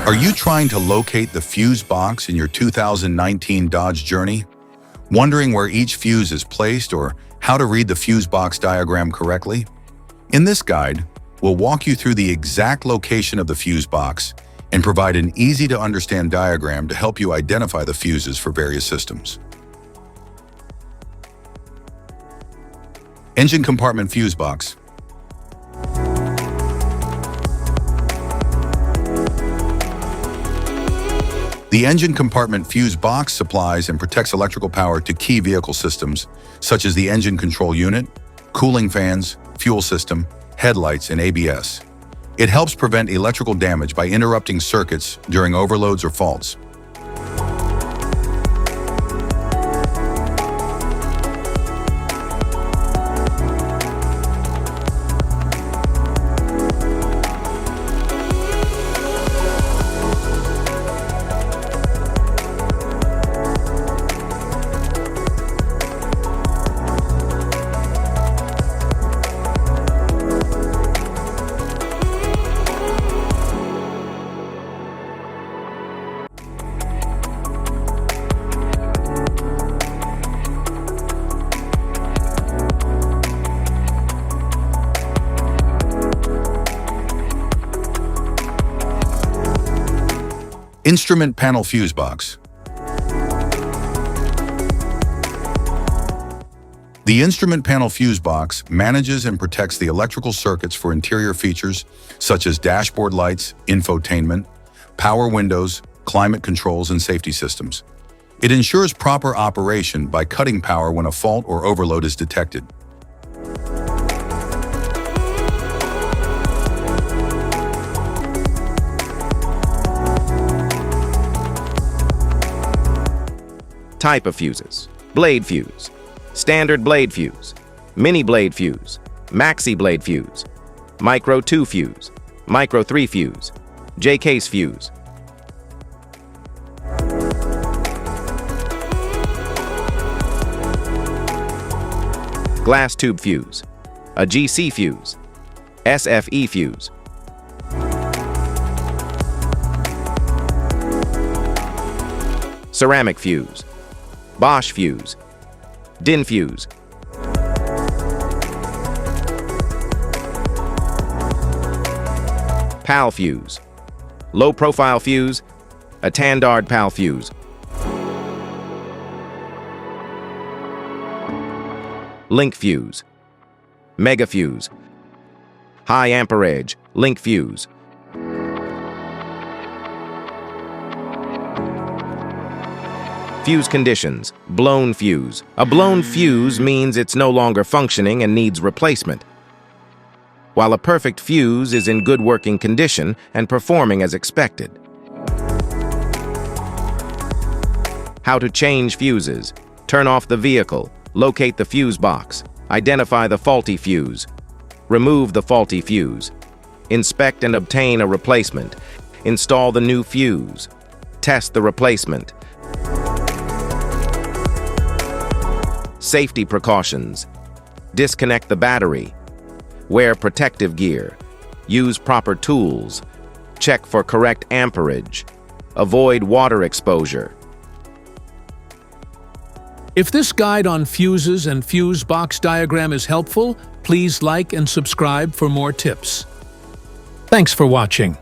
Are you trying to locate the fuse box in your 2019 Dodge Journey? Wondering where each fuse is placed or how to read the fuse box diagram correctly? In this guide, we'll walk you through the exact location of the fuse box and provide an easy-to-understand diagram to help you identify the fuses for various systems. Engine compartment fuse box. The engine compartment fuse box supplies and protects electrical power to key vehicle systems, such as the engine control unit, cooling fans, fuel system, headlights, and ABS. It helps prevent electrical damage by interrupting circuits during overloads or faults. Instrument panel fuse box. The instrument panel fuse box manages and protects the electrical circuits for interior features such as dashboard lights, infotainment, power windows, climate controls, and safety systems. It ensures proper operation by cutting power when a fault or overload is detected. Type of fuses: blade fuse, standard blade fuse, mini blade fuse, maxi blade fuse, micro 2 fuse, micro 3 fuse, J-case fuse. Glass tube fuse, a GC fuse, SFE fuse. Ceramic fuse, Bosch fuse, DIN fuse. PAL fuse, low profile fuse, a Tandard PAL fuse. Link fuse, mega fuse, high amperage, link fuse. Fuse conditions: blown fuse. A blown fuse means it's no longer functioning and needs replacement, while a perfect fuse is in good working condition and performing as expected. How to change fuses: turn off the vehicle, locate the fuse box, identify the faulty fuse, remove the faulty fuse, inspect and obtain a replacement, install the new fuse, test the replacement. Safety precautions: disconnect the battery, wear protective gear, use proper tools, check for correct amperage, avoid water exposure. If this guide on fuses and fuse box diagram is helpful, please like and subscribe for more tips. Thanks for watching.